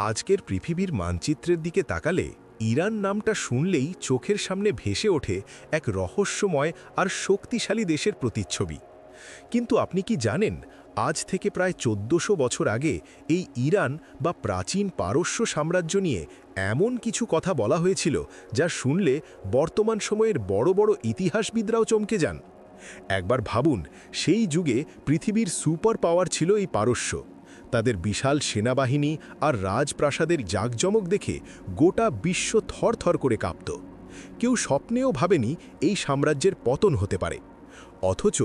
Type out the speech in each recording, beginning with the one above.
আজকের পৃথিবীর মানচিত্রের দিকে তাকালে ইরান নামটা শুনলেই চোখের সামনে ভেসে ওঠে এক রহস্যময় আর শক্তিশালী দেশের প্রতিচ্ছবি। কিন্তু আপনি কি জানেন, আজ থেকে প্রায় ১৪০০ বছর আগে এই ইরান বা প্রাচীন পারস্য সাম্রাজ্য নিয়ে এমন কিছু কথা বলা হয়েছিল যা শুনলে বর্তমান সময়ের বড় বড় ইতিহাসবিদরাও চমকে যান। একবার ভাবুন, সেই যুগে পৃথিবীর সুপার পাওয়ার ছিল এই পারস্য। তাদের বিশাল সেনাবাহিনী আর রাজপ্রাসাদের জাঁকজমক দেখে গোটা বিশ্ব থরথর করে কাঁপত। কেউ স্বপ্নেও ভাবেনি এই সাম্রাজ্যের পতন হতে পারে। অথচ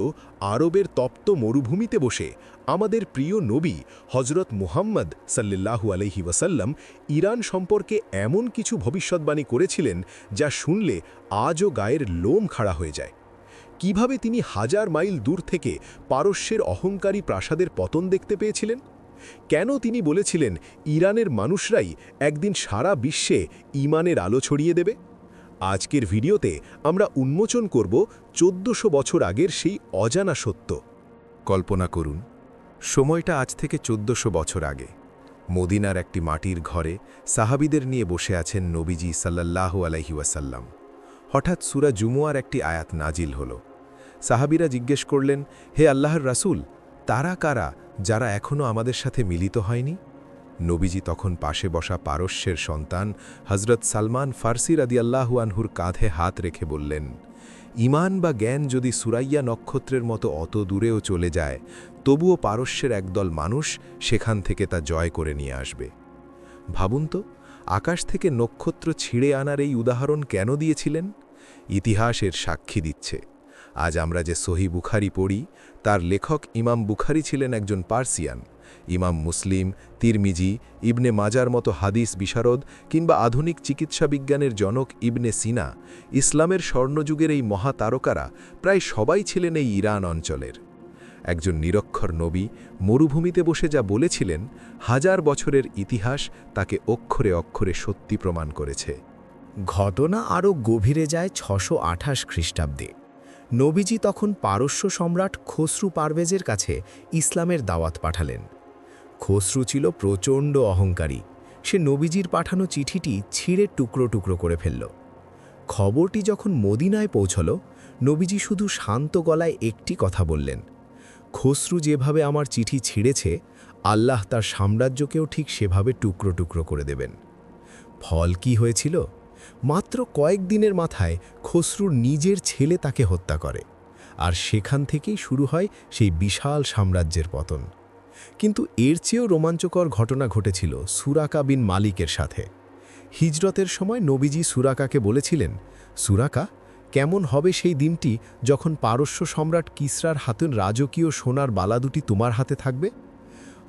আরবের তপ্ত মরুভূমিতে বসে আমাদের প্রিয় নবী হজরত মুহাম্মদ সাল্লাল্লাহু আলাইহি ওয়াসাল্লাম ইরান সম্পর্কে এমন কিছু ভবিষ্যৎবাণী করেছিলেন যা শুনলে আজও গায়ের লোম খাড়া হয়ে যায়। কিভাবে তিনি হাজার মাইল দূর থেকে পারস্যের অহংকারী প্রাসাদের পতন দেখতে পেয়েছিলেন? কেন তিনি বলেছিলেন ইরানের মানুষরাই একদিন সারা বিশ্বে ঈমানের আলো ছড়িয়ে দেবে? আজকের ভিডিওতে আমরা উন্মোচন করব ১৪০০ বছর আগের সেই অজানা সত্য। কল্পনা করুন, সময়টা আজ থেকে ১৪০০ বছর আগে। মদিনার একটি মাটির ঘরে সাহাবীদের নিয়ে বসে আছেন নবীজি সাল্লাল্লাহু আলাইহি ওয়াসাল্লাম। হঠাৎ সূরা জুমুয়ার একটি আয়াত নাজিল হল। সাহাবীরা জিজ্ঞেস করলেন, হে আল্লাহর রাসূল, তারা কারা যারা এখনও আমাদের সাথে মিলিত হয়নি? নবীজি তখন পাশে বসা পারস্যের সন্তান হজরত সালমান ফার্সি রাদিয়াল্লাহু আনহুর কাঁধে হাত রেখে বললেন, ঈমান বা জ্ঞান যদি সুরাইয়া নক্ষত্রের মতো অত দূরেও চলে যায়, তবুও পারস্যের একদল মানুষ সেখান থেকে তা জয় করে নিয়ে আসবে। ভাবুন তো, আকাশ থেকে নক্ষত্র ছিঁড়ে আনার এই উদাহরণ কেন দিয়েছিলেন? ইতিহাসের সাক্ষী দিচ্ছে। আজ আমরা যে সহি বুখারি পড়ি, তার লেখক ইমাম বুখারি ছিলেন একজন পার্সিয়ান। ইমাম মুসলিম, তিরমিজি, ইবনে মাজার মতো হাদিস বিশারদ কিংবা আধুনিক চিকিৎসা বিজ্ঞানের জনক ইবনে সিনা, ইসলামের স্বর্ণযুগের এই মহাতারকারা প্রায় সবাই ছিলেন এই ইরান অঞ্চলের। একজন নিরক্ষর নবী মরুভূমিতে বসে যা বলেছিলেন, হাজার বছরের ইতিহাস তাকে অক্ষরে অক্ষরে সত্যি প্রমাণ করেছে। ঘটনা আরও গভীরে যায় ৬২৮ খ্রিস্টাব্দে। নবীজি তখন পারস্য সম্রাট খসরু পারভেজের কাছে ইসলামের দাওয়াত পাঠালেন। খসরু ছিল প্রচণ্ড অহংকারী। সে নবীজির পাঠানো চিঠিটি ছিঁড়ে টুকরো টুকরো করে ফেলল। খবরটি যখন মদিনায় পৌঁছল, নবীজি শুধু শান্ত গলায় একটি কথা বললেন, খসরু যেভাবে আমার চিঠি ছিঁড়েছে, আল্লাহ তার সাম্রাজ্যকেও ঠিক সেভাবে টুকরো টুকরো করে দেবেন। ফল কি হয়েছিল? মাত্র কয়েকদিনের মাথায় খসরুর নিজের ছেলে তাকে হত্যা করে, আর সেখান থেকেই শুরু হয় সেই বিশাল সাম্রাজ্যের পতন। কিন্তু এর চেয়েও রোমাঞ্চকর ঘটনা ঘটেছিল সুরাকা বিন মালিকের সাথে। হিজরতের সময় নবীজি সুরাকাকে বলেছিলেন, সুরাকা, কেমন হবে সেই দিনটি যখন পারস্য সম্রাট কিসরার হাতের রাজকীয় সোনার বালা দুটি তোমার হাতে থাকবে?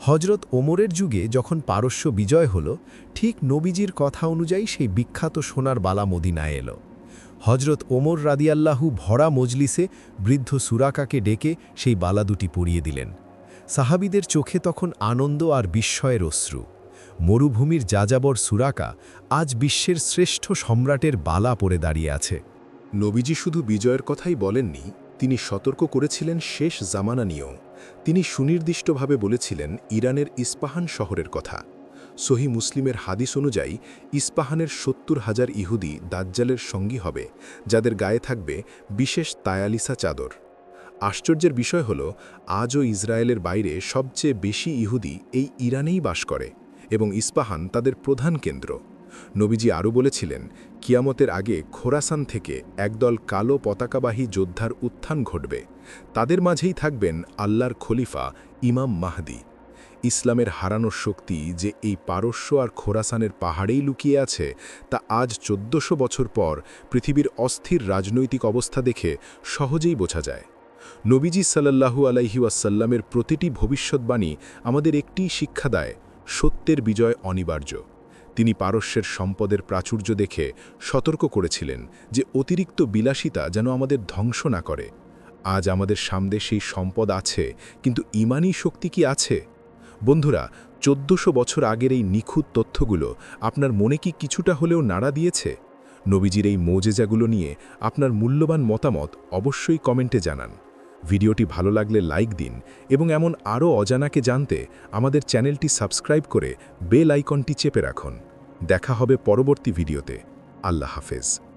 হজরত ওমরের যুগে যখন পারস্য বিজয় হল, ঠিক নবীজির কথা অনুযায়ী সেই বিখ্যাত সোনার বালা মদিনায় এলো। হজরত ওমর রাদিয়াল্লাহু ভরা মজলিসে বৃদ্ধ সুরাকাকে ডেকে সেই বালা দুটি পরিয়ে দিলেন। সাহাবীদের চোখে তখন আনন্দ আর বিস্ময়ের অশ্রু। মরুভূমির যাযাবর সুরাকা আজ বিশ্বের শ্রেষ্ঠ সম্রাটের বালা পরে দাঁড়িয়ে আছে। নবীজি শুধু বিজয়ের কথাই বলেননি, তিনি সতর্ক করেছিলেন শেষ জামানা নিয়েও। তিনি সুনির্দিষ্টভাবে বলেছিলেন ইরানের ইস্পাহান শহরের কথা। সহি মুসলিমের হাদিস অনুযায়ী ইস্পাহানের ৭০,০০০ ইহুদি দাজ্জালের সঙ্গী হবে, যাদের গায়ে থাকবে বিশেষ তায়ালিসা চাদর। আশ্চর্যের বিষয় হল, আজও ইসরায়েলের বাইরে সবচেয়ে বেশি ইহুদি এই ইরানেই বাস করে এবং ইস্পাহান তাদের প্রধান কেন্দ্র। নবীজি আরও বলেছিলেন, কিয়ামতের আগে খোরাসান থেকে একদল কালো পতাকাবাহী যোদ্ধার উত্থান ঘটবে। তাদের মাঝেই থাকবেন আল্লাহর খলিফা ইমাম মাহদি। ইসলামের হারানোর শক্তি যে এই পারস্য আর খোরাসানের পাহাড়েই লুকিয়ে আছে, তা আজ ১৪০০ বছর পর পৃথিবীর অস্থির রাজনৈতিক অবস্থা দেখে সহজেই বোঝা যায়। নবীজি সাল্লাল্লাহু আলাইহি ওয়াসাল্লামের প্রতিটি ভবিষ্যৎবাণী আমাদের একটিই শিক্ষা দেয়, সত্যের বিজয় অনিবার্য। তিনি পারস্যের সম্পদের প্রাচুর্য দেখে সতর্ক করেছিলেন যে অতিরিক্ত বিলাসিতা যেন আমাদের ধ্বংস না করে। আজ আমাদের সামনে সেই সম্পদ আছে, কিন্তু ঈমানী শক্তি কি আছে? বন্ধুরা, ১৪০০ বছর আগের এই নিখুঁত তথ্যগুলো আপনার মনে কি কিছুটা হলেও নাড়া দিয়েছে? নবীজির এই মোজেজাগুলো নিয়ে আপনার মূল্যবান মতামত অবশ্যই কমেন্টে জানান। ভিডিওটি ভালো লাগলে লাইক দিন এবং এমন আরও অজানাকে জানতে আমাদের চ্যানেলটি সাবস্ক্রাইব করে বেল আইকনটি চেপে রাখুন। দেখা হবে পরবর্তী ভিডিওতে। আল্লাহ হাফেজ।